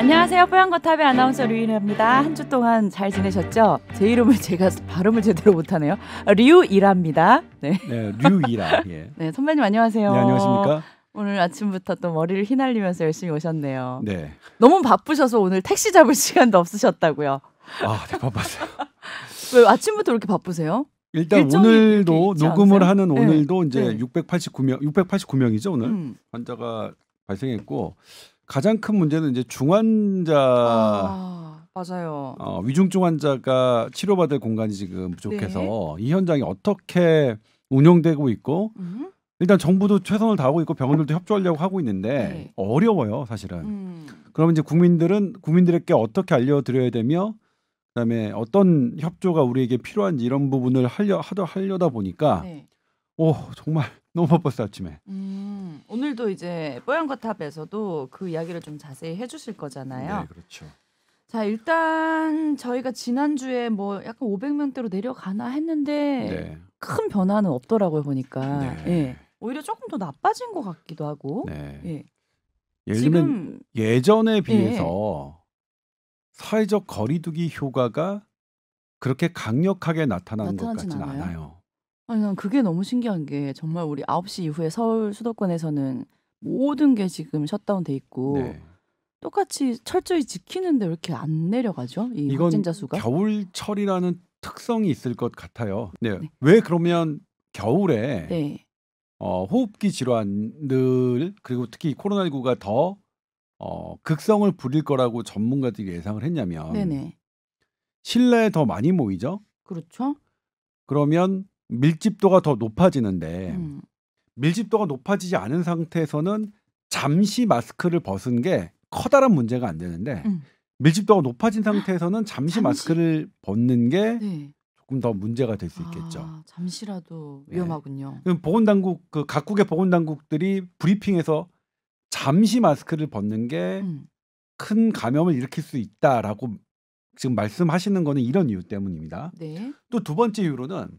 안녕하세요. 뽀얀거탑의 아나운서 류일합니다. 한 주 동안 잘 지내셨죠? 제 이름을 제가 발음을 제대로 못하네요. 류일합니다. 네, 네, 류일하. 예. 네, 선배님 안녕하세요. 네, 안녕하십니까? 오늘 아침부터 또 머리를 휘날리면서 열심히 오셨네요. 네. 너무 바쁘셔서 오늘 택시 잡을 시간도 없으셨다고요. 아, 네, 바빴어요. 왜 아침부터 이렇게 바쁘세요? 일단 일정이 오늘도 이렇게 있지 녹음을 않으세요? 하는 네. 오늘도 이제 네. 689명이죠 오늘 환자가 발생했고 가장 큰 문제는 이제 중환자 맞아요. 위중증 환자가 치료받을 공간이 지금 부족해서 네. 이 현장이 어떻게 운영되고 있고 일단 정부도 최선을 다하고 있고 병원들도 협조하려고 하고 있는데 네. 어려워요 사실은. 그러면 이제 국민들에게 어떻게 알려드려야 되며 그다음에 어떤 협조가 우리에게 필요한지 이런 부분을 하려다 보니까 네. 정말 너무 바빴어요 아침에. 오늘도 이제 뽀얀거탑에서도 그 이야기를 좀 자세히 해주실 거잖아요. 네, 그렇죠. 자, 일단 저희가 지난주에 뭐 약간 500명대로 내려가나 했는데 네. 큰 변화는 없더라고요 보니까. 네. 예. 오히려 조금 더 나빠진 것 같기도 하고. 네. 예. 예를 들면 지금 예전에 비해서 사회적 거리두기 효과가 그렇게 강력하게 나타나는 것 나타나진 같지는 않아요? 않아요. 아니 난 그게 너무 신기한 게 정말 우리 9시 이후에 서울 수도권에서는 모든 게 지금 셧다운 돼 있고 네. 똑같이 철저히 지키는데 왜 이렇게 안 내려가죠? 이 이건 확진자 수가? 겨울철이라는 특성이 있을 것 같아요. 네. 네. 왜 그러면 겨울에 네. 호흡기 질환들 그리고 특히 코로나19가 더 극성을 부릴 거라고 전문가들이 예상을 했냐면 네네. 실내에 더 많이 모이죠. 그렇죠. 그러면 밀집도가 더 높아지는데 음. 밀집도가 높아지지 않은 상태에서는 잠시 마스크를 벗은 게 커다란 문제가 안 되는데 밀집도가 높아진 상태에서는 잠시 마스크를 벗는 게 네. 조금 더 문제가 될 수 있겠죠. 잠시라도 네. 위험하군요. 그럼 보건당국 각국의 보건당국들이 브리핑에서 잠시 마스크를 벗는 게 큰 감염을 일으킬 수 있다라고 지금 말씀하시는 거는 이런 이유 때문입니다. 네. 또 두 번째 이유로는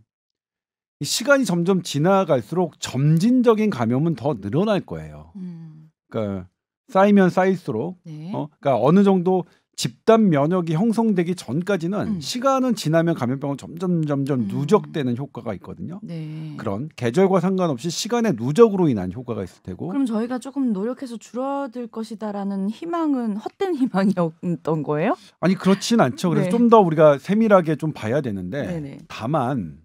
이 시간이 점점 지나갈수록 점진적인 감염은 더 늘어날 거예요. 그러니까 쌓이면 쌓일수록 네. 그러니까 어느 정도 집단 면역이 형성되기 전까지는 시간은 지나면 감염병은 점점 누적되는 효과가 있거든요. 네. 그런 계절과 상관없이 시간의 누적으로 인한 효과가 있을 테고. 그럼 저희가 조금 노력해서 줄어들 것이다라는 희망은 헛된 희망이었던 거예요? 아니 그렇진 않죠. 그래서 네. 좀 더 우리가 세밀하게 좀 봐야 되는데 네네. 다만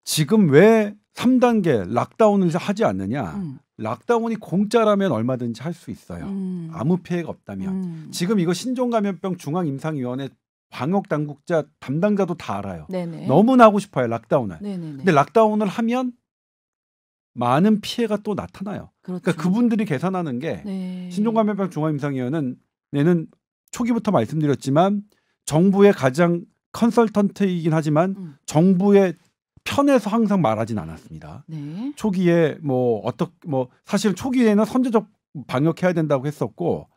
지금 왜 3단계 락다운을 하지 않느냐? 락다운이 공짜라면 얼마든지 할 수 있어요. 아무 피해가 없다면. 지금 이거 신종감염병 중앙임상위원회 방역 당국자 담당자도 다 알아요. 네네. 너무나 하고 싶어요 락다운을. 네네네. 근데 락다운을 하면 많은 피해가 또 나타나요. 그렇죠. 그러니까 그분들이 계산하는 게 네. 신종감염병 중앙임상위원회는 초기부터 말씀드렸지만 정부의 가장 컨설턴트이긴 하지만 정부의 편에서 항상 말하진 않았습니다. 네. 초기에 사실은 초기에는 선제적 방역해야 된다고 했었고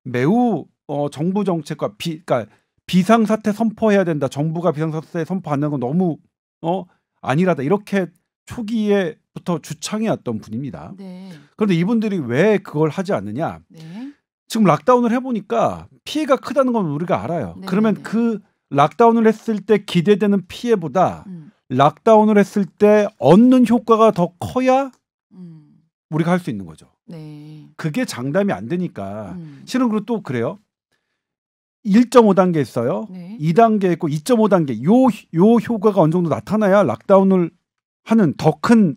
매우 정부 정책과 그러니까 비상사태 선포해야 된다. 정부가 비상사태 선포하는 건 너무 아니라다. 이렇게 초기에부터 주창해왔던 분입니다. 네. 그런데 이분들이 왜 그걸 하지 않느냐? 네. 지금 락다운을 해보니까 피해가 크다는 건 우리가 알아요. 네, 그러면 네. 그 락다운을 했을 때 기대되는 피해보다 락다운을 했을 때 얻는 효과가 더 커야 우리가 할 수 있는 거죠. 네. 그게 장담이 안 되니까 실은 그리고 또 그래요. 1.5단계 있어요. 네. 2단계 있고 2.5단계 요 효과가 어느 정도 나타나야 락다운을 하는 더 큰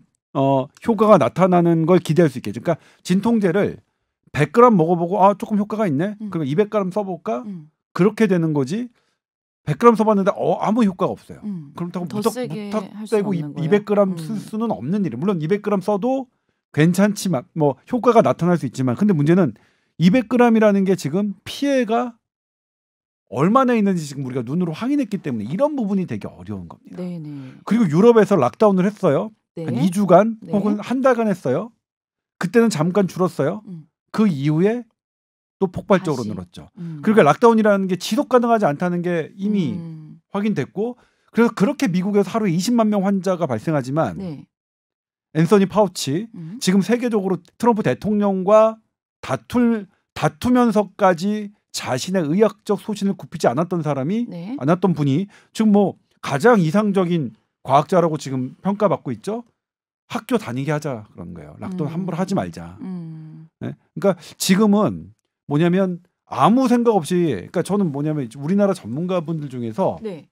효과가 나타나는 걸 기대할 수 있겠죠. 그러니까 진통제를 100g 먹어보고 조금 효과가 있네. 그러면 200g 써볼까? 그렇게 되는 거지. 100g 써봤는데 아무 효과가 없어요. 그렇다고 더 세게 할 수는 무턱대고 없는 거예요? 200g 쓸 수는 없는 일이에요. 물론 200g 써도 괜찮지만 효과가 나타날 수 있지만 근데 문제는 200g이라는 게 지금 피해가 얼마나 있는지 지금 우리가 눈으로 확인했기 때문에 이런 부분이 되게 어려운 겁니다. 네네. 그리고 유럽에서 락다운을 했어요. 네. 한 2주간 네. 혹은 한 달간 했어요. 그때는 잠깐 줄었어요. 그 이후에 또 폭발적으로 다시. 늘었죠. 그러니까 락다운이라는 게 지속 가능하지 않다는 게 이미 확인됐고 그래서 그렇게 미국에서 하루에 20만 명 환자가 발생하지만 네. 앤서니 파우치 지금 세계적으로 트럼프 대통령과 다투면서까지 자신의 의학적 소신을 굽히지 않았던 사람이 네. 않았던 분이 지금 뭐 가장 이상적인 과학자라고 지금 평가받고 있죠. 학교 다니게 하자 그런 거예요. 락다운 함부로 하지 말자. 네? 그러니까 지금은 뭐냐면 아무 생각 없이, 그러니까 저는 뭐냐면 우리나라 전문가분들 중에서 네.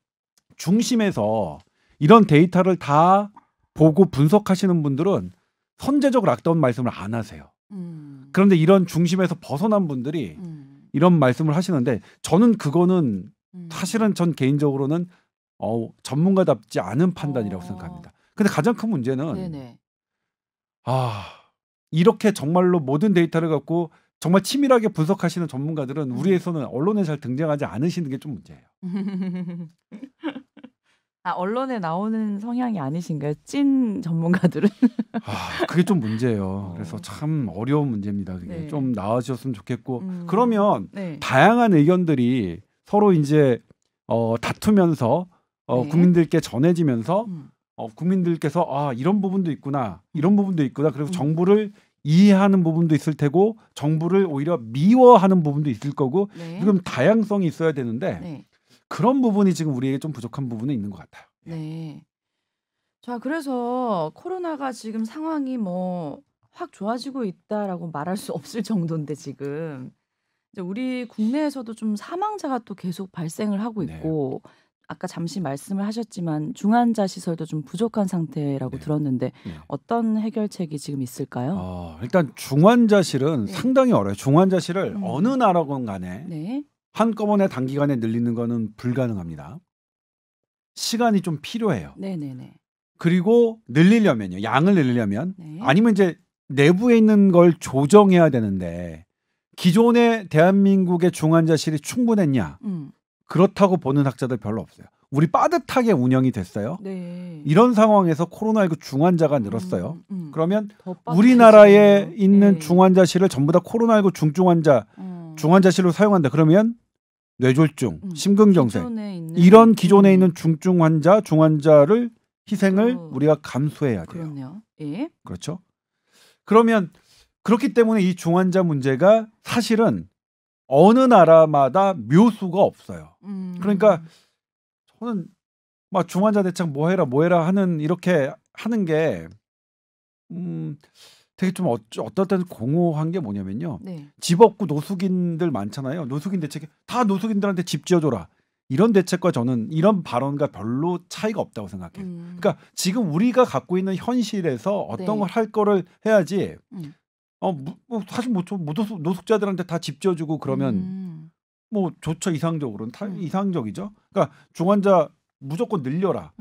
중심에서 이런 데이터를 다 보고 분석하시는 분들은 선제적 락다운 말씀을 안 하세요. 그런데 이런 중심에서 벗어난 분들이 이런 말씀을 하시는데 저는 그거는 사실은 전 개인적으로는 전문가답지 않은 판단이라고 생각합니다. 근데 가장 큰 문제는 네네. 이렇게 정말로 모든 데이터를 갖고 정말 치밀하게 분석하시는 전문가들은 우리에서는 언론에 잘 등장하지 않으시는 게 좀 문제예요. 언론에 나오는 성향이 아니신가요? 찐 전문가들은? 그게 좀 문제예요. 그래서 참 어려운 문제입니다. 그게 네. 좀 나아지셨으면 좋겠고 그러면 네. 다양한 의견들이 서로 이제 다투면서 네. 국민들께 전해지면서 국민들께서 이런 부분도 있구나, 이런 부분도 있구나. 그리고 정부를 이해하는 부분도 있을 테고 정부를 오히려 미워하는 부분도 있을 거고 네. 지금 다양성이 있어야 되는데 네. 그런 부분이 지금 우리에게 좀 부족한 부분이 있는 것 같아요. 네. 자, 그래서 코로나가 지금 상황이 뭐 확 좋아지고 있다라고 말할 수 없을 정도인데 지금 이제 우리 국내에서도 좀 사망자가 또 계속 발생을 하고 네. 있고 아까 잠시 말씀을 하셨지만 중환자 시설도 좀 부족한 상태라고 네. 들었는데 네. 어떤 해결책이 지금 있을까요? 일단 중환자실은 네. 상당히 어려워요. 중환자실을 어느 나라건 간에 네. 한꺼번에 단기간에 늘리는 거는 불가능합니다. 시간이 좀 필요해요. 네네네. 그리고 늘리려면요, 양을 늘리려면 네. 아니면 이제 내부에 있는 걸 조정해야 되는데 기존의 대한민국의 중환자실이 충분했냐? 그렇다고 보는 학자들 별로 없어요. 우리 빠듯하게 운영이 됐어요. 네. 이런 상황에서 코로나19 중환자가 늘었어요. 그러면 더 우리나라에 빠듯해지네요. 있는 네. 중환자실을 전부 다 코로나19 중증환자 중환자실로 사용한다. 그러면 뇌졸중, 심근경색 기존에 있는 이런 기존에 있는 중증 환자, 중환자를 희생을 또 우리가 감수해야 돼요. 그렇네요. 예. 그렇죠? 그러면 그렇기 때문에 이 중환자 문제가 사실은 어느 나라마다 묘수가 없어요. 그러니까 저는 막 중환자 대책 뭐 해라 하는 이렇게 하는 게 되게 좀 어떨 때는 공허한 게 뭐냐면요. 네. 집 없고 노숙인들 많잖아요. 노숙인 대책에 다 노숙인들한테 집 지어줘라. 이런 대책과 저는 이런 발언과 별로 차이가 없다고 생각해요. 그러니까 지금 우리가 갖고 있는 현실에서 어떤 네. 걸 할 거를 해야지. 사실 뭐 노숙자들한테 다 집 지어주고 그러면 뭐 좋죠. 이상적으로는 이상적이죠. 그러니까 중환자 무조건 늘려라.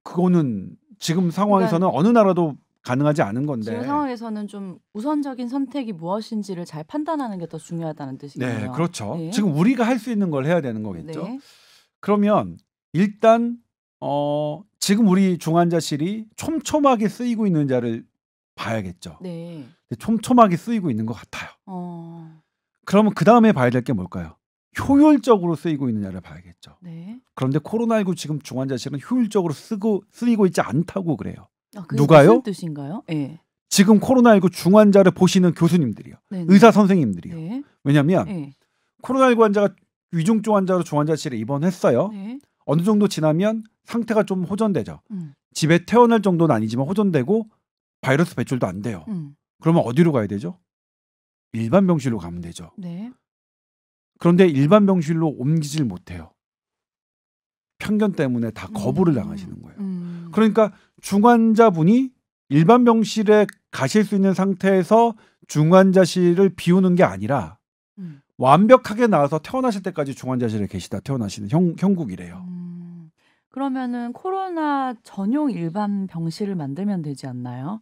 그거는 지금 상황에서는 어느 나라도 가능하지 않은 건데. 지금 상황에서는 좀 우선적인 선택이 무엇인지를 잘 판단하는 게 더 중요하다는 뜻이군요. 네, 그렇죠. 네. 지금 우리가 할 수 있는 걸 해야 되는 거겠죠. 네. 그러면 일단 지금 우리 중환자실이 촘촘하게 쓰이고 있는지를 봐야겠죠. 네. 촘촘하게 쓰이고 있는 것 같아요. 그러면 그 다음에 봐야 될 게 뭘까요? 효율적으로 쓰이고 있느냐를 봐야겠죠. 네. 그런데 코로나19 지금 중환자실은 효율적으로 쓰이고 있지 않다고 그래요. 그게 누가요? 무슨 뜻인가요? 네. 지금 코로나19 중환자를 보시는 교수님들이요. 네네. 의사 선생님들이요. 네. 왜냐하면 네. 코로나19 환자가 위중증 환자로 중환자실에 입원했어요. 네. 어느 정도 지나면 상태가 좀 호전되죠. 음. 집에 퇴원할 정도는 아니지만 호전되고 바이러스 배출도 안 돼요. 그러면 어디로 가야 되죠? 일반 병실로 가면 되죠. 네. 그런데 일반 병실로 옮기질 못해요. 편견 때문에 다 거부를 당하시는 거예요. 그러니까 중환자분이 일반 병실에 가실 수 있는 상태에서 중환자실을 비우는 게 아니라 완벽하게 나와서 태어나실 때까지 중환자실에 계시다 태어나시는 형국이래요. 그러면은 코로나 전용 일반 병실을 만들면 되지 않나요?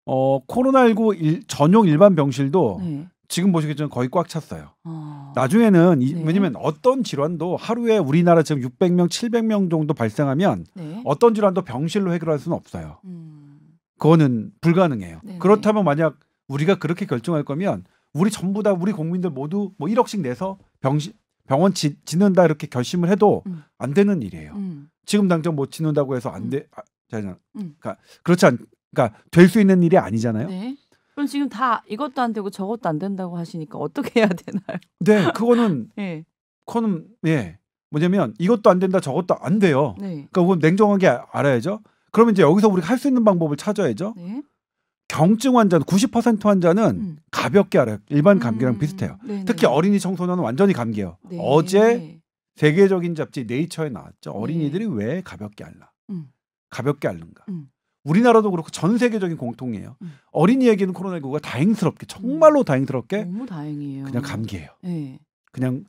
코로나19 전용 일반 병실도 네. 지금 보시겠지만 거의 꽉 찼어요. 아. 나중에는 네. 왜냐면 어떤 질환도 하루에 우리나라 지금 600명, 700명 정도 발생하면 네. 어떤 질환도 병실로 해결할 수는 없어요. 음. 그거는 불가능해요. 네네. 그렇다면 만약 우리가 그렇게 결정할 거면 우리 전부 다 우리 국민들 모두 뭐 1억씩 내서 병원 짓는다 이렇게 결심을 해도 안 되는 일이에요. 지금 당장 뭐 짓는다고 해서 안 돼. 그러니까 그렇지 그러니까 될 수 있는 일이 아니잖아요. 네. 그럼 지금 다 이것도 안 되고 저것도 안 된다고 하시니까 어떻게 해야 되나요? 네, 그거는 예. 예. 뭐냐면 이것도 안 된다, 저것도 안 돼요. 네. 그러니까 그건 냉정하게 알아야죠. 그러면 이제 여기서 우리가 할 수 있는 방법을 찾아야죠. 네. 경증 환자는 90% 환자는 가볍게 알아요. 일반 감기랑 비슷해요. 네네네. 특히 어린이 청소년은 완전히 감기예요. 네. 어제 세계적인 잡지 네이처에 나왔죠. 어린이들이 네. 왜 가볍게 앓나? 가볍게 앓는가? 음. 우리나라도 그렇고 전 세계적인 공통이에요. 어린이에게는 코로나19가 다행스럽게, 정말로 다행스럽게 너무 다행이에요. 그냥 감기예요. 네. 그냥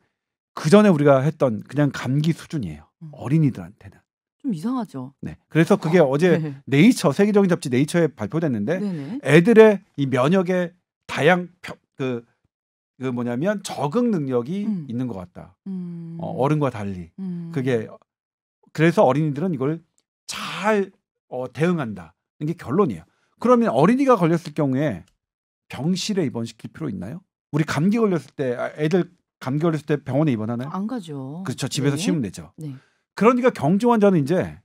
그 전에 우리가 했던 그냥 감기 수준이에요. 어린이들한테는. 좀 이상하죠. 네. 그래서 그게 어제 네. 네이처, 세계적인 잡지 네이처에 발표됐는데 네네. 애들의 이 면역의 뭐냐면 적응 능력이 있는 것 같다. 어른과 달리. 그게 그래서 어린이들은 이걸 잘 대응한다. 이게 결론이에요. 그러면 어린이가 걸렸을 경우에 병실에 입원시킬 필요 있나요? 우리 감기 걸렸을 때 애들 감기 걸렸을 때 병원에 입원하나요? 안 가죠. 그렇죠. 집에서 네. 쉬면 되죠. 네. 그러니까 경증 환자는 이제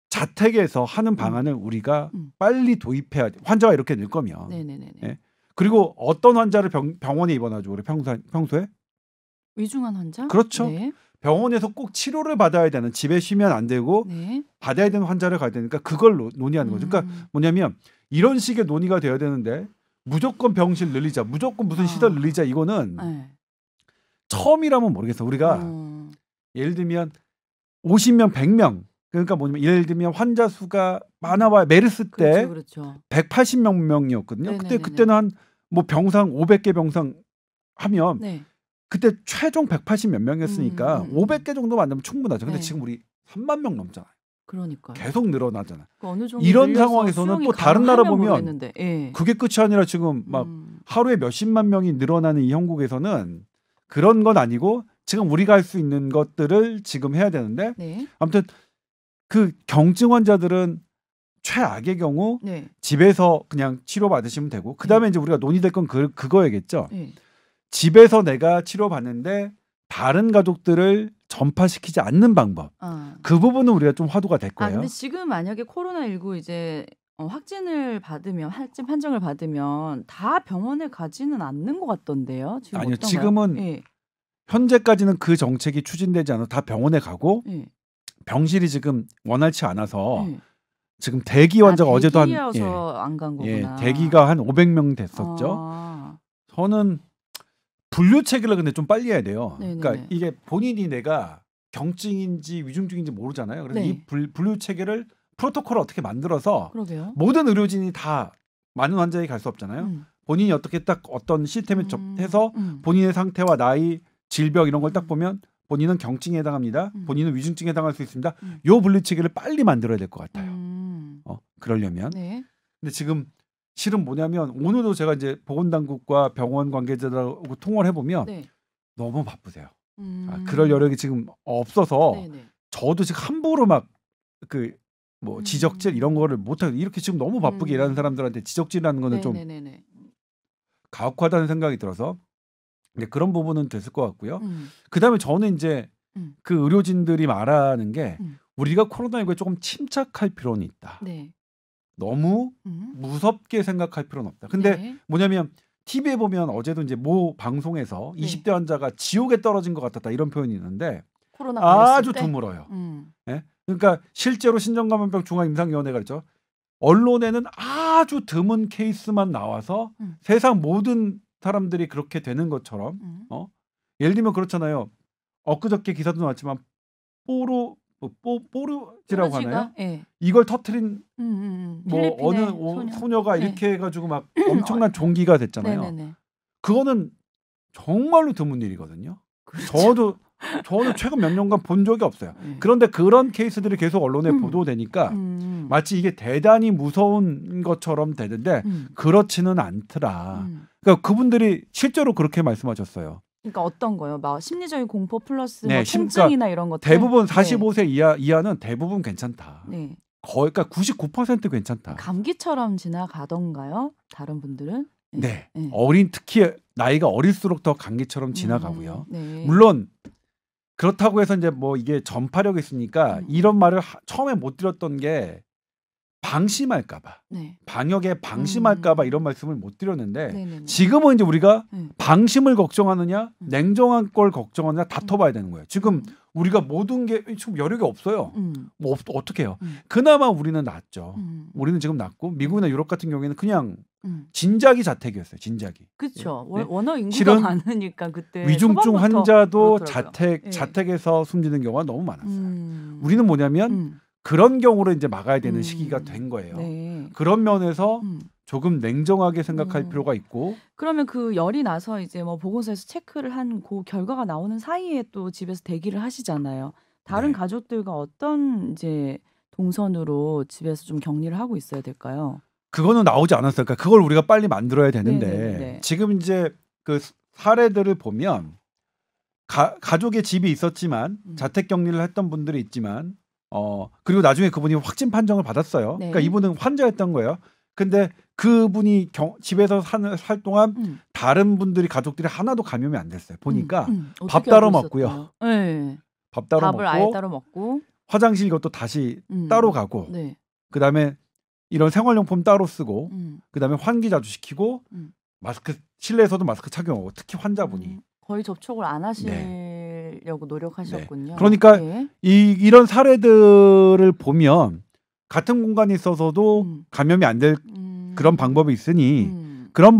자택에서 하는 방안을 우리가 빨리 도입해야 돼. 환자가 이렇게 늘 거면. 네네네. 예? 그리고 어떤 환자를 병원에 입원하죠? 우리 평소에? 위중한 환자? 그렇죠. 네. 병원에서 꼭 치료를 받아야 되는, 집에 쉬면 안 되고 네. 받아야 되는 환자를 가야 되니까 그걸 논의하는 거죠. 그러니까 뭐냐면 이런 식의 논의가 돼야 되는데 무조건 병실 늘리자, 무조건 무슨 시설 늘리자, 이거는 네. 처음이라면 모르겠어. 우리가 예를 들면 50명, 100명, 그러니까 뭐냐면 예를 들면 환자 수가 많아봐야 메르스 때 그렇죠. 180명이었거든요. 그때는 한 뭐 병상 500개 병상 하면 네. 그때 최종 180 몇 명이었으니까 500개 정도 만들면 충분하죠. 근데 네. 지금 우리 3만 명 넘잖아요. 그러니까요. 계속 늘어나잖아요. 어느 정도 이런 상황에서는 또 다른 나라 보면 예. 그게 끝이 아니라 지금 막 하루에 몇십만 명이 늘어나는 이 형국에서는 그런 건 아니고 지금 우리가 할 수 있는 것들을 지금 해야 되는데 네. 아무튼 그 경증 환자들은 최악의 경우 네. 집에서 그냥 치료 받으시면 되고 그다음에 이제 우리가 논의될 건 그거야겠죠. 네. 집에서 내가 치료 받는데 다른 가족들을 전파시키지 않는 방법. 그 부분은 우리가 좀 화두가 될 거예요. 근데 지금 만약에 코로나19 이제 확진 판정을 받으면 다 병원에 가지는 않는 것 같던데요. 지금 아니요. 어떤가요? 지금은 예. 현재까지는 그 정책이 추진되지 않아 다 병원에 가고 예. 병실이 지금 원활치 않아서 예. 지금 대기 환자가 어제도 대기여서 안 간 거구나. 대기가 한 500명 됐었죠. 저는 분류 체계를 근데 좀 빨리 해야 돼요. 네네네. 그러니까 이게 본인이 내가 경증인지 위중증인지 모르잖아요. 그래서 네. 이 분류 체계를 프로토콜을 어떻게 만들어서 그러게요. 모든 의료진이 다 많은 환자에게 갈 수 없잖아요. 본인이 어떻게 딱 어떤 시스템에 접해서 본인의 상태와 나이, 질병 이런 걸 딱 보면 본인은 경증에 해당합니다. 본인은 위중증에 해당할 수 있습니다. 요 분류 체계를 빨리 만들어야 될 것 같아요. 그러려면. 네. 근데 지금 실은 뭐냐면 오늘도 제가 이제 보건당국과 병원 관계자들하고 통화를 해보면 네. 너무 바쁘세요. 그럴 여력이 지금 없어서 네네. 저도 지금 함부로 막 뭐 지적질 이런 거를 못하고 이렇게 지금 너무 바쁘게 일하는 사람들한테 지적질하는 거는 좀 네네네네. 가혹하다는 생각이 들어서 근데 그런 부분은 됐을 것 같고요. 그다음에 저는 이제 그 의료진들이 말하는 게 우리가 코로나19에 조금 침착할 필요는 있다. 네. 너무 무섭게 생각할 필요는 없다. 근데 네. 뭐냐면 TV에 보면 어제도 이제 모 방송에서 네. 20대 환자가 지옥에 떨어진 것 같았다 이런 표현이 있는데 코로나 아주 걸렸을 때? 드물어요. 예? 그러니까 실제로 신종감염병 중앙임상위원회가 그랬죠. 언론에는 아주 드문 케이스만 나와서 세상 모든 사람들이 그렇게 되는 것처럼 예를 들면 그렇잖아요. 엊그저께 기사도 나왔지만 뽀르지라고 하나요? 예. 이걸 터트린 뭐 어느 필리핀의 소녀가 네. 이렇게 해가지고 막 엄청난 종기가 됐잖아요. 네네네. 그거는 정말로 드문 일이거든요. 그렇죠. 저는 최근 몇 년간 본 적이 없어요. 네. 그런데 그런 케이스들이 계속 언론에 보도되니까 마치 이게 대단히 무서운 것처럼 되는데 그렇지는 않더라. 그러니까 그분들이 실제로 그렇게 말씀하셨어요. 그러니까 어떤 거요? 막 심리적인 공포 플러스 네, 뭐 통증이나 이런 것들. 대부분 45세 이하는 대부분 괜찮다. 네. 거의 그러니까 99% 괜찮다. 감기처럼 지나가던가요? 다른 분들은? 네. 네. 특히 나이가 어릴수록 더 감기처럼 지나가고요. 네. 물론 그렇다고 해서 이제 뭐 이게 전파력이 있으니까 이런 말을 처음에 못 드렸던 게 방심할까봐, 네. 방역에 방심할까봐 이런 말씀을 못 드렸는데 네네네. 지금은 이제 우리가 네. 방심을 걱정하느냐, 냉정한 걸 걱정하느냐 다퉈봐야 되는 거예요. 지금 우리가 모든 게 지금 여력이 없어요. 뭐 어떻게 해요? 그나마 우리는 낫죠. 우리는 지금 낫고 미국이나 유럽 같은 경우에는 그냥 진작이 자택이었어요. 진작이. 그렇죠. 네. 워낙 인구가 실은 많으니까 그때 위중증 초반부터 환자도 그렇더라고요. 자택에서 숨지는 경우가 너무 많았어요. 우리는 우리는 뭐냐면 그런 경우를 이제 막아야 되는 시기가 된 거예요. 네. 그런 면에서 조금 냉정하게 생각할 필요가 있고. 그러면 그 열이 나서 이제 뭐 보건소에서 체크를 한 그 결과가 나오는 사이에 또 집에서 대기를 하시잖아요. 다른 네. 가족들과 어떤 이제 동선으로 집에서 좀 격리를 하고 있어야 될까요? 그거는 나오지 않았어요. 그러니까 그걸 우리가 빨리 만들어야 되는데 네네네. 지금 이제 그 사례들을 보면 가족의 집이 있었지만 자택 격리를 했던 분들이 있지만 그리고 나중에 그분이 확진 판정을 받았어요. 네. 그러니까 이분은 환자였던 거예요. 근데 그분이 집에서 살 동안 다른 분들이 가족들이 하나도 감염이 안 됐어요. 보니까 밥 어떻게 따로 하고 먹고요. 있었대요? 네. 밥 따로 밥을 아예 먹고 따로 먹고 화장실 이것도 다시 따로 가고 네. 그다음에 이런 생활용품 따로 쓰고 그다음에 환기 자주 시키고 마스크 실내에서도 마스크 착용하고 특히 환자분이 거의 접촉을 안 하시려고 노력하셨군요. 그러니까 네. 이런 사례들을 보면 같은 공간에 있어서도 감염이 안 될 그런 방법이 있으니 그런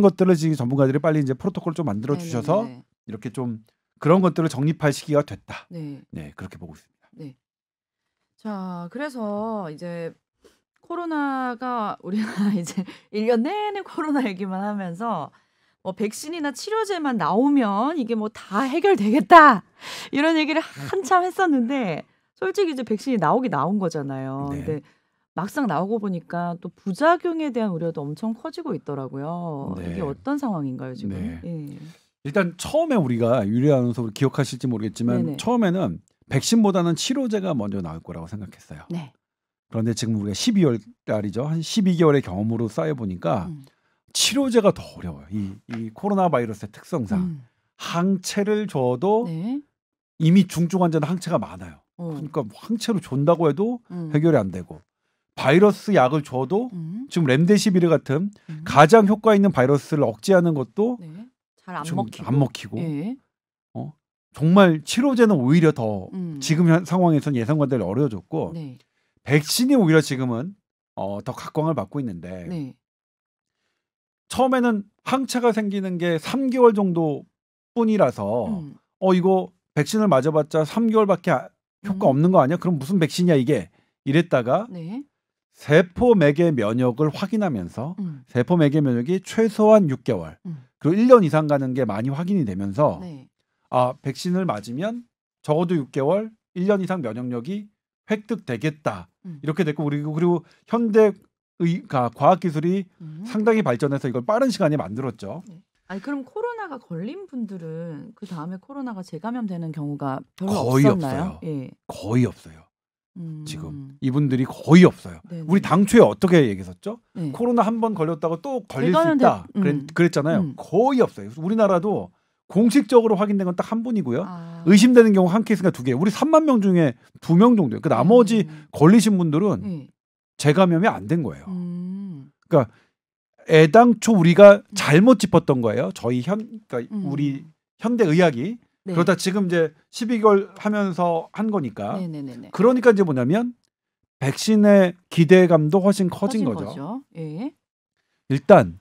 것들을 지금 전문가들이 빨리 이제 프로토콜을 좀 만들어 주셔서 네네네. 이렇게 좀 그런 것들을 정립할 시기가 됐다. 네. 네, 그렇게 보고 있습니다. 네. 자, 그래서 이제 코로나가 우리가 이제 1년 내내 코로나 얘기만 하면서 뭐 백신이나 치료제만 나오면 이게 뭐 다 해결되겠다 이런 얘기를 한참 했었는데 솔직히 이제 백신이 나온 거잖아요. 네. 근데 막상 나오고 보니까 또 부작용에 대한 우려도 엄청 커지고 있더라고요. 네. 이게 어떤 상황인가요 지금? 네. 예. 일단 처음에 우리가 유리 아나운서 기억하실지 모르겠지만 네네. 처음에는 백신보다는 치료제가 먼저 나올 거라고 생각했어요. 네. 그런데 지금 우리가 12월 달이죠. 한 12개월의 경험으로 쌓여 보니까 치료제가 더 어려워요. 이 코로나 바이러스의 특성상 항체를 줘도 네. 이미 중증 환자는 항체가 많아요. 그러니까 항체로 준다고 해도 해결이 안 되고 바이러스 약을 줘도 지금 렘데시비르 같은 가장 효과 있는 바이러스를 억제하는 것도 네. 잘 안 좀 먹히고. 안 먹히고 예. 정말 치료제는 오히려 더 지금 상황에서는 예상과는 어려워졌고 네. 백신이 오히려 지금은 더 각광을 받고 있는데 네. 처음에는 항체가 생기는 게 3개월 정도 뿐이라서 이거 백신을 맞아봤자 3개월밖에 효과 없는 거 아니야? 그럼 무슨 백신이야 이게? 이랬다가 네. 세포 매개 면역을 확인하면서 세포 매개 면역이 최소한 6개월 그리고 1년 이상 가는 게 많이 확인이 되면서 네. 백신을 맞으면 적어도 6개월, 1년 이상 면역력이 획득되겠다. 이렇게 됐고 그리고 현대 과학 기술이 상당히 발전해서 이걸 빠른 시간에 만들었죠. 네. 아니 그럼 코로나가 걸린 분들은 그 다음에 코로나가 재감염되는 경우가 별로 거의 없었나요? 없어요. 예. 거의 없어요. 지금 이분들이 거의 없어요. 네네. 우리 당초에 어떻게 얘기했었죠? 네. 코로나 한 번 걸렸다가 또 걸릴 수 재감염돼- 있다. 음. 그랬잖아요. 거의 없어요. 우리나라도 공식적으로 확인된 건 딱 한 분이고요. 아. 의심되는 경우 한 케이스가 2개. 우리 3만 명 중에 2명 정도예요. 그 나머지 걸리신 분들은 네. 재감염이 안 된 거예요. 그러니까 애당초 우리가 잘못 짚었던 거예요. 그러니까 우리 현대 의학이 네. 그러다 지금 이제 12개월 하면서 한 거니까. 네네네네. 그러니까 이제 뭐냐면 백신의 기대감도 훨씬 커진 거죠. 예. 일단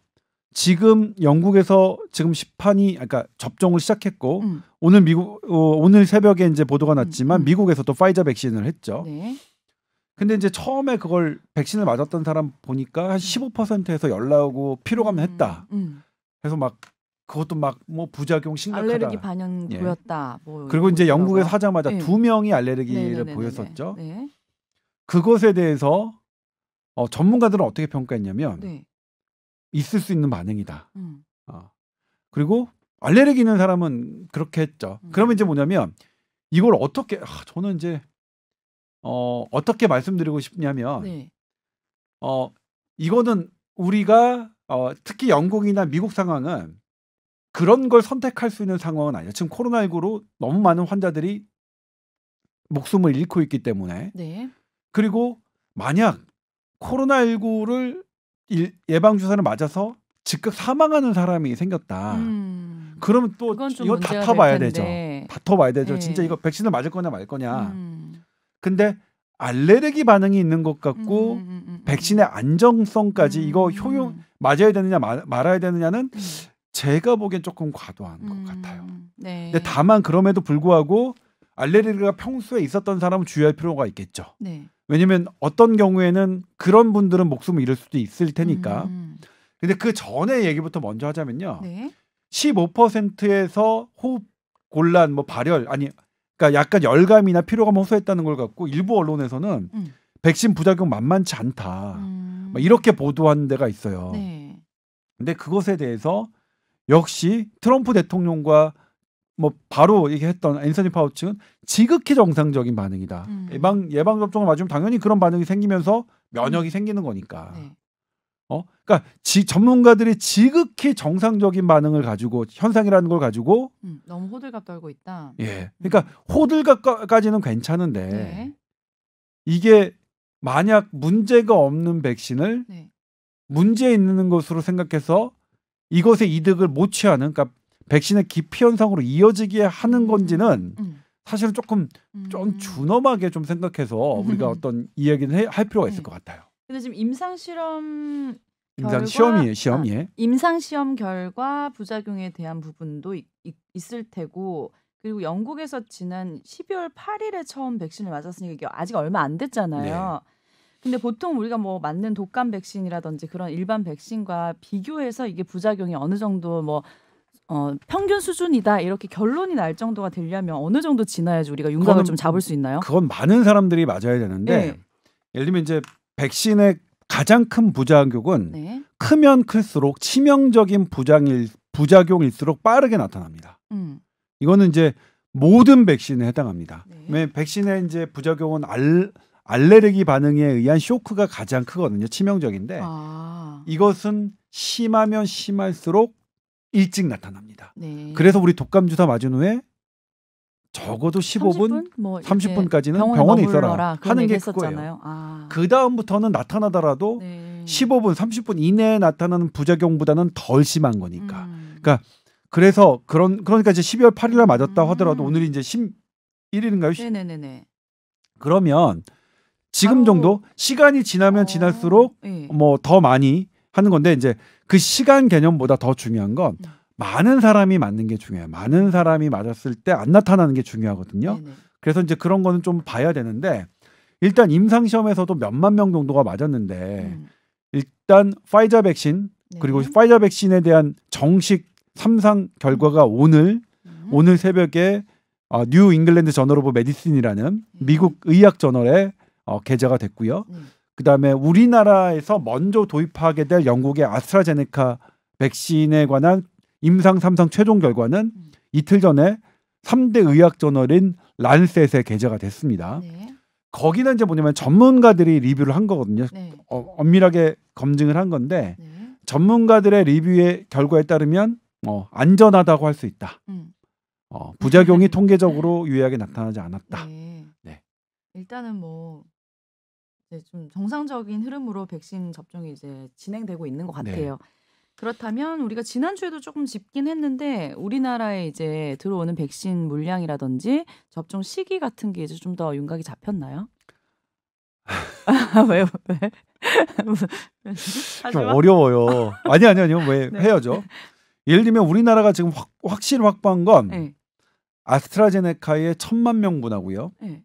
지금 영국에서 지금 시판이 그러니까 접종을 시작했고 오늘 새벽에 이제 보도가 났지만 미국에서도 파이자 백신을 했죠. 네. 근데 이제 처음에 그걸 백신을 맞았던 사람 보니까 한 15%에서 연락 오고 피로감을 했다. 그래서 막 그것도 막 뭐 부작용 심각하다. 알레르기 반응 예. 보였다. 뭐 그리고 이제 이러더라고요. 영국에서 하자마자 네. 2명이 알레르기를 네네네네네. 보였었죠. 네. 그것에 대해서 전문가들은 어떻게 평가했냐면 네. 있을 수 있는 반응이다. 그리고 알레르기 있는 사람은 그렇게 했죠. 그러면 이제 뭐냐면 이걸 어떻게 저는 이제 어떻게 말씀드리고 싶냐면 네. 이거는 우리가 특히 영국이나 미국 상황은 그런 걸 선택할 수 있는 상황은 아니에요. 지금 코로나19로 너무 많은 환자들이 목숨을 잃고 있기 때문에 네. 그리고 만약 코로나19를 예방 주사를 맞아서 즉각 사망하는 사람이 생겼다. 그러면 또 그건 좀 이거 문제가 다퉈봐야 될 되죠. 텐데. 다퉈봐야 되죠. 네. 진짜 이거 백신을 맞을 거냐 말 거냐. 음. 근데 알레르기 반응이 있는 것 같고 백신의 안정성까지 이거 효용 맞아야 되느냐 말아야 되느냐는 제가 보기엔 조금 과도한 것 같아요. 네. 근데 다만 그럼에도 불구하고 알레르기가 평소에 있었던 사람은 주의할 필요가 있겠죠. 네. 왜냐면 어떤 경우에는 그런 분들은 목숨을 잃을 수도 있을 테니까. 근데 그 전에 얘기부터 먼저 하자면요. 네. 15%에서 호흡 곤란, 뭐 발열, 아니, 그러니까 약간 열감이나 피로감 호소했다는 걸 갖고 일부 언론에서는 백신 부작용 만만치 않다. 막 이렇게 보도한 데가 있어요. 네. 근데 그것에 대해서 역시 트럼프 대통령과 뭐 바로 얘기했던 앤서니 파우치는 지극히 정상적인 반응이다. 예방 접종을 맞으면 당연히 그런 반응이 생기면서 면역이 생기는 거니까. 네. 그러니까 전문가들이 지극히 정상적인 반응을 가지고 현상이라는 걸 가지고 너무 호들갑 떨고 있다. 예, 그러니까 호들갑까지는 괜찮은데 네. 이게 만약 문제가 없는 백신을 네. 문제 있는 것으로 생각해서 이것의 이득을 못 취하는, 그러니까 백신의 기피 현상으로 이어지게 하는 건지는 사실은 조금 좀 준엄하게 좀 생각해서 우리가 어떤 이야기는 할 필요가 있을 것 같아요. 근데 지금 임상 시험 시험이에요. 임상 시험 결과 부작용에 대한 부분도 있을 테고, 그리고 영국에서 지난 12월 8일에 처음 백신을 맞았으니까 이게 아직 얼마 안 됐잖아요. 네. 근데 보통 우리가 뭐 맞는 독감 백신이라든지 그런 일반 백신과 비교해서 이게 부작용이 어느 정도 뭐 평균 수준이다 이렇게 결론이 날 정도가 되려면 어느 정도 지나야지 우리가 윤곽을 좀 잡을 수 있나요? 그건 많은 사람들이 맞아야 되는데 네. 예를 들면 이제 백신의 가장 큰 부작용은 네. 크면 클수록 치명적인 부작용일수록 빠르게 나타납니다. 이거는 이제 모든 백신에 해당합니다. 네. 왜냐면 백신의 이제 부작용은 알레르기 반응에 의한 쇼크가 가장 크거든요. 치명적인데 이것은 심하면 심할수록 일찍 나타납니다. 네. 그래서 우리 독감 주사 맞은 후에 적어도 15분, 30분까지는 병원에 있어라 하는 게 그거예요. 그 다음부터는 나타나더라도 네. 15분, 30분 이내에 나타나는 부작용보다는 덜 심한 거니까. 그러니까 이제 12월 8일날 맞았다 하더라도 오늘이 이제 11일인가요? 네네네. 그러면 지금 정도 시간이 지나면 지날수록 네. 뭐 더 많이 하는 건데 이제 그 시간 개념보다 더 중요한 건 많은 사람이 맞는 게 중요해요. 많은 사람이 맞았을 때 안 나타나는 게 중요하거든요. 네네. 그래서 이제 그런 거는 좀 봐야 되는데 일단 임상 시험에서도 몇만 명 정도가 맞았는데 일단 파이자 백신 그리고 파이자 백신에 대한 정식 3상 결과가 오늘 새벽에 뉴 잉글랜드 저널 오브 메디슨이라는 미국 의학 저널에 게재가 됐고요. 그다음에 우리나라에서 먼저 도입하게 될 영국의 아스트라제네카 백신에 관한 임상 3상 최종 결과는 이틀 전에 3대 의학 저널인 란셋에 게재가 됐습니다. 네. 거기는 이제 뭐냐면 전문가들이 리뷰를 한 거거든요. 네. 엄밀하게 검증을 한 건데 네. 전문가들의 리뷰의 결과에 따르면 안전하다고 할 수 있다. 부작용이 통계적으로 유의하게 나타나지 않았다. 네. 네. 일단은 뭐 이제 좀 정상적인 흐름으로 백신 접종이 이제 진행되고 있는 것 같아요. 네. 그렇다면 우리가 지난주에도 조금 짚긴 했는데 우리나라에 이제 들어오는 백신 물량이라든지 접종 시기 같은 게 이제 좀 더 윤곽이 잡혔나요? 왜요? 왜? 좀 어려워요. 아니요. 왜 네. 해야죠. 예를 들면 우리나라가 지금 확실히 확보한 건 네. 아스트라제네카의 1,000만 명분하고요. 네.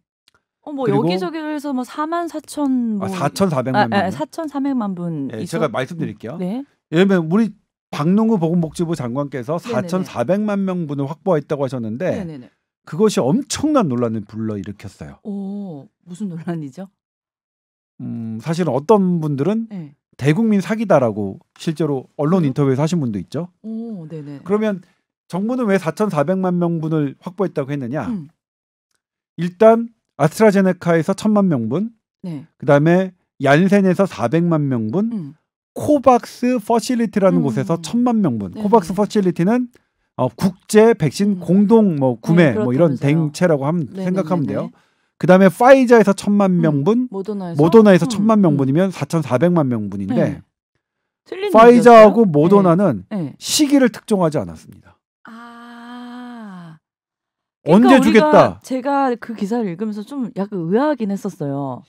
뭐 그리고 여기저기에서 뭐 44,000 뭐 4,400만 명. 4,400만 분. 네, 제가 말씀드릴게요. 네. 예를 들면 우리 박농후 보건복지부 장관께서 네네네. 4,400만 명분을 확보했다고 하셨는데 네네네. 그것이 엄청난 논란을 불러일으켰어요. 오, 무슨 논란이죠? 사실은 어떤 분들은 네. 대국민 사기다라고 실제로 언론 그래요? 인터뷰에서 하신 분도 있죠. 오, 네네. 그러면 정부는 왜 4,400만 명분을 확보했다고 했느냐? 일단 아스트라제네카에서 1,000만 명분, 네. 그다음에 얀센에서 400만 명분, 코박스 퍼실리티라는 곳에서 1,000만 명분. 네네. 코박스 퍼실리티는 국제 백신 공동 뭐 구매 네, 뭐 이런 그렇다면서요. 대행체라고 네네네네. 생각하면 돼요. 그다음에 파이자에서 1,000만 명분, 모더나에서 모더나에서 1,000만 명분이면 4,400만 명분인데 네. 틀린 파이자하고 얘기였어요? 모더나는 네. 시기를 특정하지 않았습니다. 아. 언제 그러니까 주겠다. 제가 그 기사를 읽으면서 좀 약간 의아하긴 했었어요.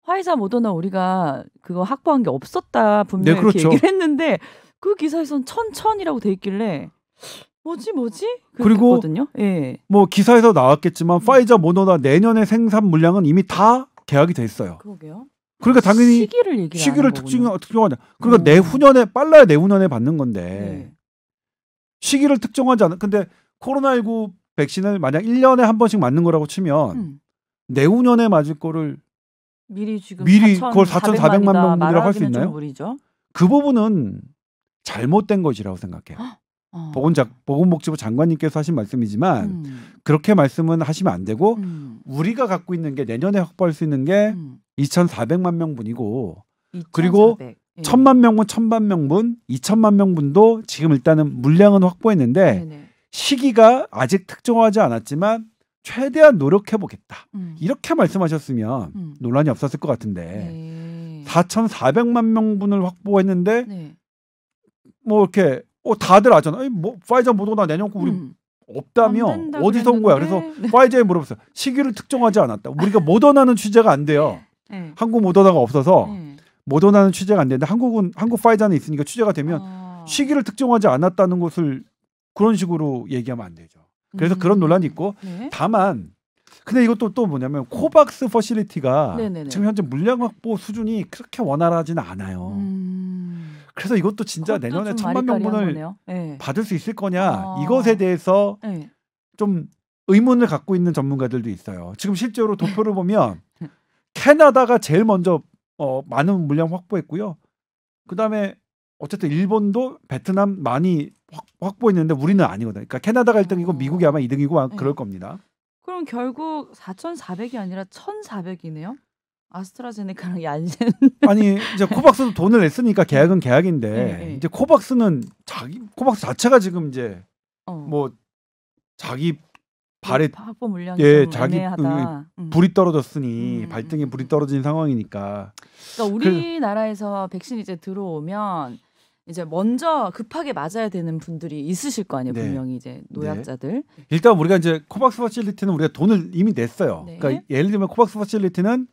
화이자 모더나 우리가 그거 확보한 게 없었다 분명히 네, 이렇게 그렇죠. 얘기를 했는데 그 기사에선 1,000이라고 돼 있길래 뭐지? 그리고 그랬거든요. 예. 뭐 기사에서 나왔겠지만 파이자, 모더나 내년의 생산 물량은 이미 다 계약이 돼 있어요. 그러게요. 그러니까 당연히 시기를 얘기를 시기를 하는 거군요. 특정하냐. 그러니까 내후년에 빨라야 내후년에 받는 건데 네. 시기를 특정하지 않아. 근데 코로나19 백신을 만약 1년에 한 번씩 맞는 거라고 치면 내후년에 맞을 거를 미리 지금 미리 그걸 4,400만 명분이라고 할 수 있나요? 좀 무리죠. 그 부분은 잘못된 것이라고 생각해요. 보건복지부 장관님께서 하신 말씀이지만 그렇게 말씀은 하시면 안 되고 우리가 갖고 있는 게 내년에 확보할 수 있는 게 2,400만 명분이고 2,400. 그리고 예. 1,000만 명분, 1,000만 명분, 2,000만 명분도 지금 일단은 물량은 확보했는데 네네. 시기가 아직 특정하지 않았지만 최대한 노력해 보겠다. 이렇게 말씀하셨으면 논란이 없었을 것 같은데 네. 4,400만 명분을 확보했는데 네. 뭐 이렇게 다들 아잖아. 뭐 파이자 모더나 내년 거 우리 없다며 안 된다 어디서 온 거야? 그랬는데. 그래서 파이자에 물어봤어요. 시기를 특정하지 않았다. 우리가 모더나는 취재가 안 돼요. 네. 한국 모더나가 없어서 네. 모더나는 모더나는 취재가 안 되는데 한국 파이자는 있으니까 취재가 되면 시기를 특정하지 않았다는 것을 그런 식으로 얘기하면 안 되죠. 그래서 그런 논란이 있고 네. 다만 근데 이것도 또 뭐냐면 코박스 퍼실리티가 네네네. 지금 현재 물량 확보 수준이 그렇게 원활하지는 않아요. 그래서 이것도 진짜 그것도 내년에 좀 1,000만 명분을 아리까리한 거네요. 네. 받을 수 있을 거냐 이것에 대해서 네. 좀 의문을 갖고 있는 전문가들도 있어요. 지금 실제로 도표를 보면 캐나다가 제일 먼저 많은 물량 확보했고요. 그다음에 어쨌든 일본도 베트남 많이 확보했는데 우리는 아니거든요. 그러니까 캐나다가 1등이고 미국이 아마 2등이고 그럴 겁니다. 그럼 결국 4,400이 아니라 1,400이네요. 아스트라제네카랑 얀센. 아니 이제 코박스도 돈을 냈으니까 계약은 계약인데 네. 이제 코박스는 코박스 자체가 지금 이제 뭐 자기 발에 확보 물량이 좀 자기 애매하다. 불이 떨어졌으니 발등에 불이 떨어진 상황이니까. 그러니까 우리나라에서 백신 이제 들어오면 이제 먼저 급하게 맞아야 되는 분들이 있으실 거 아니에요. 네. 분명히 이제 노약자들. 네. 일단 우리가 이제 코박스 퍼실리티는 우리가 돈을 이미 냈어요. 네. 그러니까 예를 들면 코박스 퍼실리티는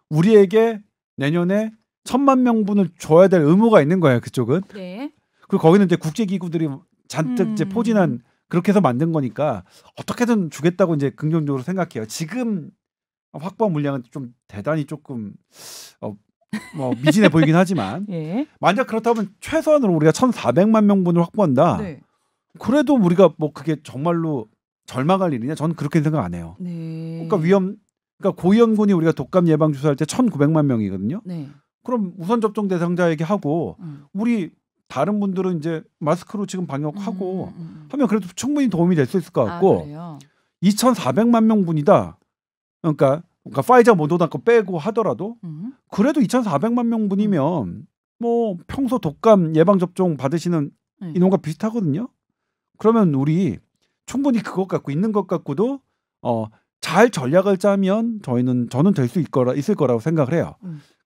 우리에게 내년에 1,000만 명분을 줘야 될 의무가 있는 거예요. 그쪽은. 네. 그리고 거기는 이제 국제기구들이 잔뜩 이제 포진한 그렇게 해서 만든 거니까 어떻게든 주겠다고 이제 긍정적으로 생각해요. 지금 확보한 물량은 좀 대단히 조금 뭐 미진해 보이긴 하지만 예. 만약 그렇다면 최소한으로 우리가 1,400만 명분을 확보한다. 네. 그래도 우리가 뭐 그게 정말로 절망할 일이냐? 저는 그렇게 생각 안 해요. 네. 그러니까 고위험군이 우리가 독감 예방 주사할 때 1,900만 명이거든요. 네. 그럼 우선 접종 대상자에게 하고 우리 다른 분들은 이제 마스크로 지금 방역하고 하면 그래도 충분히 도움이 될 수 있을 것 같고 2,400만 명분이다. 그러니까 파이자 모더나 거 빼고 하더라도 그래도 2,400만 명분이면 뭐 평소 독감 예방 접종 받으시는 인원과 비슷하거든요. 그러면 우리 충분히 그것 갖고 있는 것 갖고도 잘 전략을 짜면 저는 될 수 있을 거라고 생각을 해요.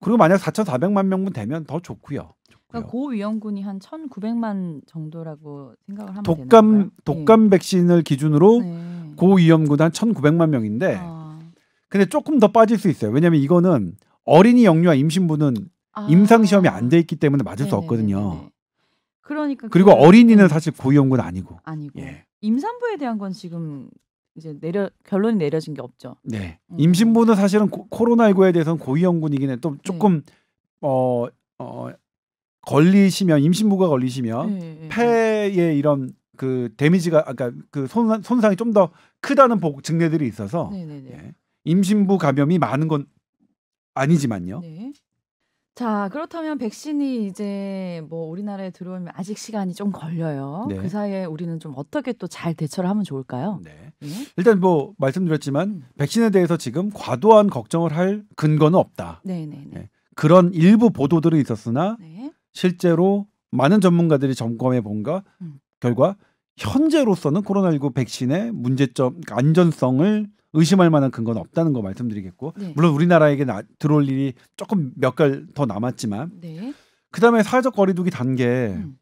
그리고 만약 4,400만 명분 되면 더 좋고요. 그러니까 고위험군이 한 1,900만 정도라고 생각을 하면 되는 건가요? 독감 백신을 기준으로 고위험군 한 1,900만 명인데 근데 조금 더 빠질 수 있어요. 왜냐하면 이거는 어린이 영유아 임신부는 임상 시험이 안 돼 있기 때문에 맞을 수 없거든요. 그러니까 그리고 어린이는 사실 고위험군 아니고. 예. 임산부에 대한 건 지금 이제 결론이 내려진 게 없죠. 네. 임신부는 사실은 코로나19에 대해서는 고위험군이긴 해. 또 조금 걸리시면 임신부가 걸리시면 폐에 이런 그 데미지가 아까 그 손상이 좀 더 크다는 증례들이 있어서 임신부 감염이 많은 건 아니지만요. 네. 자, 그렇다면 백신이 이제 뭐 우리나라에 들어오면 아직 시간이 좀 걸려요. 네. 그 사이에 우리는 좀 어떻게 또 잘 대처를 하면 좋을까요? 네. 네. 일단 뭐 말씀드렸지만 백신에 대해서 지금 과도한 걱정을 할 근거는 없다. 네네네. 네. 그런 일부 보도들이 있었으나 실제로 많은 전문가들이 점검해 본 결과 현재로서는 코로나19 백신의 문제점, 안전성을 의심할 만한 근거는 없다는 거 말씀드리겠고 네. 물론 우리나라에게 들어올 일이 조금 몇 갈 더 남았지만 네. 그다음에 사회적 거리두기 단계 음.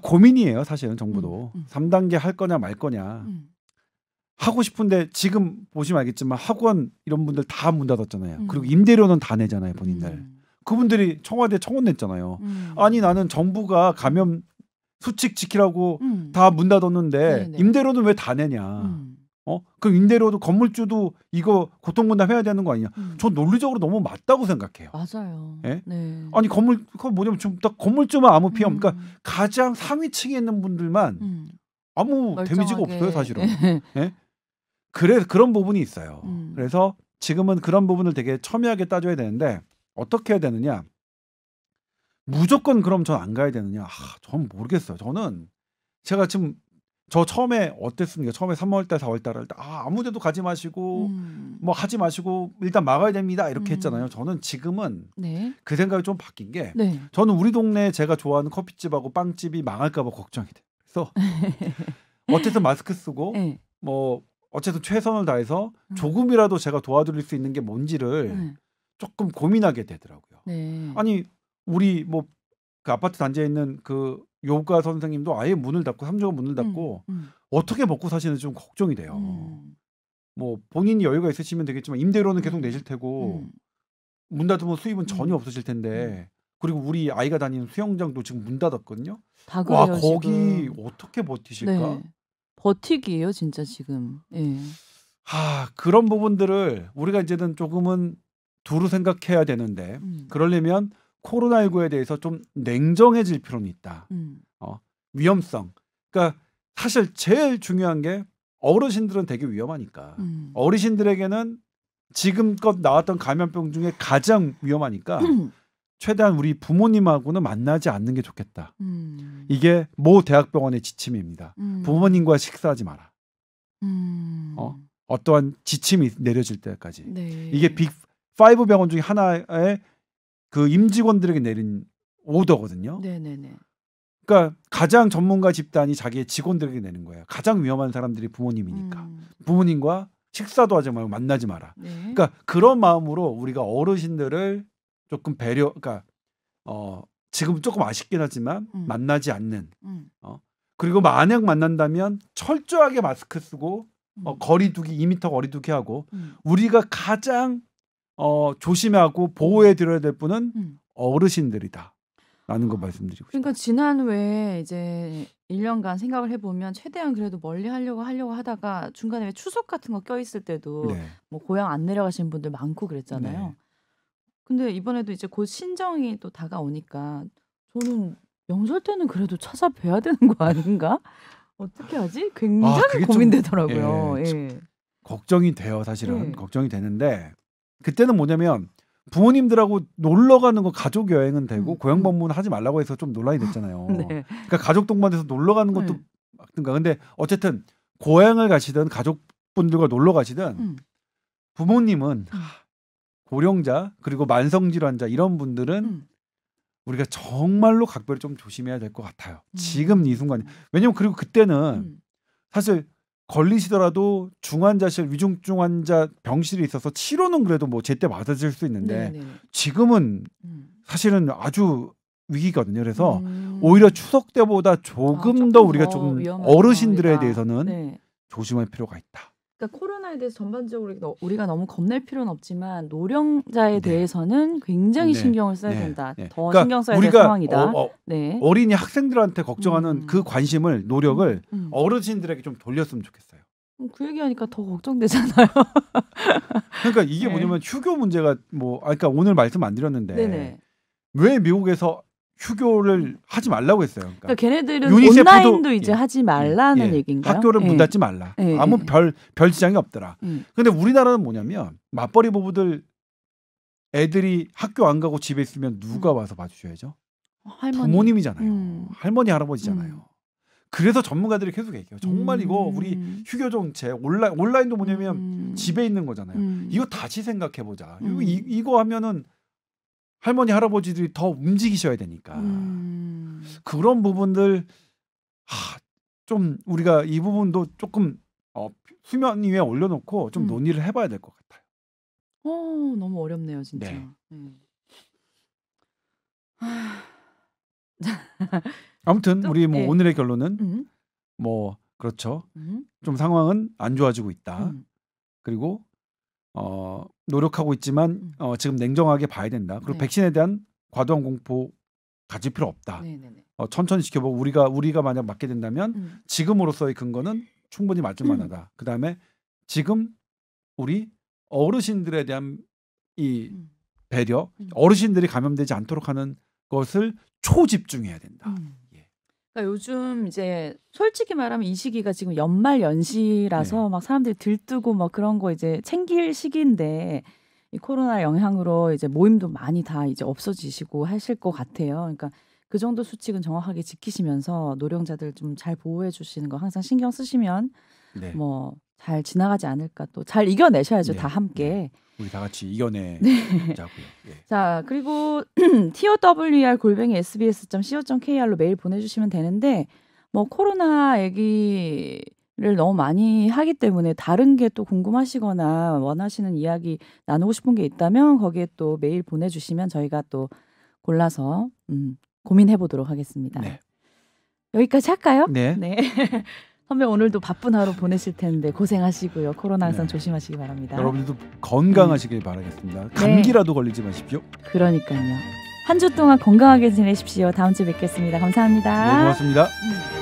고민이에요 사실은 정부도 3단계 할 거냐 말 거냐 음. 하고 싶은데 지금 보시면 알겠지만 학원 이런 분들 다 문 닫았잖아요. 그리고 음. 임대료는 다 내잖아요 본인들. 음. 그분들이 청와대 청원 냈잖아요. 음. 아니 나는 정부가 감염 수칙 지키라고 음. 다 문 닫았는데 네네. 임대료는 왜 다 내냐. 음. 그럼 임대료도 건물주도 이거 고통분담해야 되는 거 아니냐. 음. 전 논리적으로 너무 맞다고 생각해요. 맞아요. 예? 네. 아니 건물 그거 뭐냐면 지금 딱 건물주만 아무 피해 없으니까 음. 가장 상위층에 있는 분들만 음. 아무 데미지가 멀쩡하게. 없어요 사실은. 예? 그래 그런 부분이 있어요. 그래서 지금은 그런 부분을 되게 첨예하게 따져야 되는데 어떻게 해야 되느냐. 무조건 그럼 전 안 가야 되느냐. 전 모르겠어요. 저는 제가 지금 저 처음에 어땠습니까? 처음에 3월달 4월달을 아무데도 가지 마시고 뭐 하지 마시고 일단 막아야 됩니다 이렇게 했잖아요. 저는 지금은 네. 그 생각이 좀 바뀐 게 네. 저는 우리 동네에 제가 좋아하는 커피집하고 빵집이 망할까 봐 걱정이 돼요. 그래서 어쨌든 마스크 쓰고 네. 뭐 어쨌든 최선을 다해서 음. 조금이라도 제가 도와드릴 수 있는 게 뭔지를 네. 조금 고민하게 되더라고요. 네. 아니 우리 뭐 그 아파트 단지에 있는 그 요가 선생님도 아예 문을 닫고 3주간 문을 닫고 어떻게 먹고 사시는지 좀 걱정이 돼요. 뭐 본인이 여유가 있으시면 되겠지만 임대료는 계속 내실 테고 문 닫으면 수입은 전혀 없으실 텐데 그리고 우리 아이가 다니는 수영장도 지금 문 닫았거든요. 다 그래요, 와 거기 지금. 어떻게 버티실까? 네. 버티기예요, 진짜 지금. 예. 그런 부분들을 우리가 이제는 조금은 두루 생각해야 되는데 그러려면 코로나19에 대해서 좀 냉정해질 필요는 있다. 위험성. 그러니까 사실 제일 중요한 게 어르신들은 되게 위험하니까. 어르신들에게는 지금껏 나왔던 감염병 중에 가장 위험하니까 최대한 우리 부모님하고는 만나지 않는 게 좋겠다. 이게 모 대학병원의 지침입니다. 부모님과 식사하지 마라. 어떠한 지침이 내려질 때까지. 네. 이게 빅5 병원 중에 하나의 그 임직원들에게 내린 오더거든요. 네네네. 그러니까 가장 전문가 집단이 자기의 직원들에게 내는 거예요. 가장 위험한 사람들이 부모님이니까. 부모님과 식사도 하지 말고 만나지 마라. 네. 그러니까 그런 마음으로 우리가 어르신들을 조금 그러니까 지금 조금 아쉽긴 하지만 만나지 않는. 그리고 만약 만난다면 철저하게 마스크 쓰고 거리두기 2m 거리두기 하고 우리가 가장 조심하고 보호해 드려야 될 분은 어르신들이다. 라는 거 말씀드리고 싶어요. 그러니까 지난 왜 이제 1년간 생각을 해보면 최대한 그래도 멀리 하려고 하다가 중간에 왜 추석 같은 거 껴있을 때도 네. 뭐 고향 안 내려가시는 분들 많고 그랬잖아요. 네. 근데 이번에도 이제 곧 신정이 또 다가오니까 저는 명절 때는 그래도 찾아뵈야 되는 거 아닌가? 어떻게 하지? 굉장히 그게 좀, 고민되더라고요. 예, 예. 걱정이 돼요, 사실은. 네. 걱정이 되는데 그때는 뭐냐면 부모님들하고 놀러 가는 거 가족 여행은 되고 고향 방문 하지 말라고 해서 좀 논란이 됐잖아요. 네. 그러니까 가족 동반해서 놀러 가는 것도 맞든가. 근데 어쨌든 고향을 가시든 가족분들과 놀러 가시든 부모님은 고령자 그리고 만성질환자 이런 분들은 우리가 정말로 각별히 좀 조심해야 될 것 같아요. 지금 이 순간에. 왜냐면 그리고 그때는 사실 걸리시더라도 중환자실 위중증 환자 병실이 있어서 치료는 그래도 뭐 제때 받아줄 수 있는데 네네. 지금은 사실은 아주 위기거든요. 그래서 오히려 추석 때보다 조금 더 우리가 좀 어르신들에 대해서는 네. 조심할 필요가 있다. 그러니까 코로나에 대해서 전반적으로 우리가 너무 겁낼 필요는 없지만 노령자에 대해서는 굉장히 신경을 써야 된다. 더 그러니까 신경 써야 될 우리가 상황이다. 네. 어린이 학생들한테 걱정하는 그 관심을 노력을 어르신들에게 좀 돌렸으면 좋겠어요. 그 얘기하니까 더 걱정되잖아요. 그러니까 이게 뭐냐면 휴교 문제가 그러니까 오늘 말씀 안 드렸는데 네네. 왜 미국에서 휴교를 하지 말라고 했어요. 그러니까 걔네들은 유니세프도, 온라인도 이제 하지 말라는 얘기인가요? 학교를 문 닫지 말라. 아무 별 지장이 없더라. 근데 우리나라는 뭐냐면 맞벌이 부부들 애들이 학교 안 가고 집에 있으면 누가 와서 봐주셔야죠? 할머니. 부모님이잖아요. 할머니 할아버지잖아요. 그래서 전문가들이 계속 얘기해요. 정말 이거 우리 휴교 정책 온라인도 뭐냐면 집에 있는 거잖아요. 이거 다시 생각해보자. 이거 하면은 할머니 할아버지들이 더 움직이셔야 되니까 그런 부분들 좀 우리가 이 부분도 조금 수면 위에 올려놓고 좀 음. 논의를 해봐야 될 것 같아요. 너무 어렵네요, 진짜. 네. 아. 아무튼 또? 우리 뭐 예. 오늘의 결론은 음. 뭐 그렇죠. 음. 좀 상황은 안 좋아지고 있다. 음. 그리고 노력하고 있지만 지금 냉정하게 봐야 된다. 그리고 네. 백신에 대한 과도한 공포 가질 필요 없다. 네네네. 천천히 지켜보고 우리가 만약 맞게 된다면 지금으로서의 근거는 충분히 맞을 만하다. 그다음에 지금 우리 어르신들에 대한 이 배려, 어르신들이 감염되지 않도록 하는 것을 초집중해야 된다. 예. 그러니까 요즘 이제 솔직히 말하면 이 시기가 지금 연말 연시라서 네. 막 사람들이 들뜨고 막 그런 거 이제 챙길 시기인데 이 코로나 영향으로 이제 모임도 많이 다 이제 없어지시고 하실 것 같아요. 그러니까 그 정도 수칙은 정확하게 지키시면서 노령자들 좀 잘 보호해 주시는 거 항상 신경 쓰시면 네. 뭐 잘 지나가지 않을까, 또 잘 이겨내셔야죠. 네. 다 함께. 네. 우리 다 같이 이겨내자고요. 예. 자, 그리고 TOWR@sbs.co.kr로 메일 보내주시면 되는데, 뭐 코로나 얘기를 너무 많이 하기 때문에 다른 게 또 궁금하시거나 원하시는 이야기 나누고 싶은 게 있다면 거기에 또 메일 보내주시면 저희가 또 골라서 고민해 보도록 하겠습니다. 네. 여기까지 할까요? 네. 선배 오늘도 바쁜 하루 보내실 텐데 고생하시고요. 코로나 항상 네. 조심하시기 바랍니다. 여러분들도 건강하시길 바라겠습니다. 감기라도 걸리지 마십시오. 그러니까요. 한 주 동안 건강하게 지내십시오. 다음 주에 뵙겠습니다. 감사합니다. 네, 고맙습니다.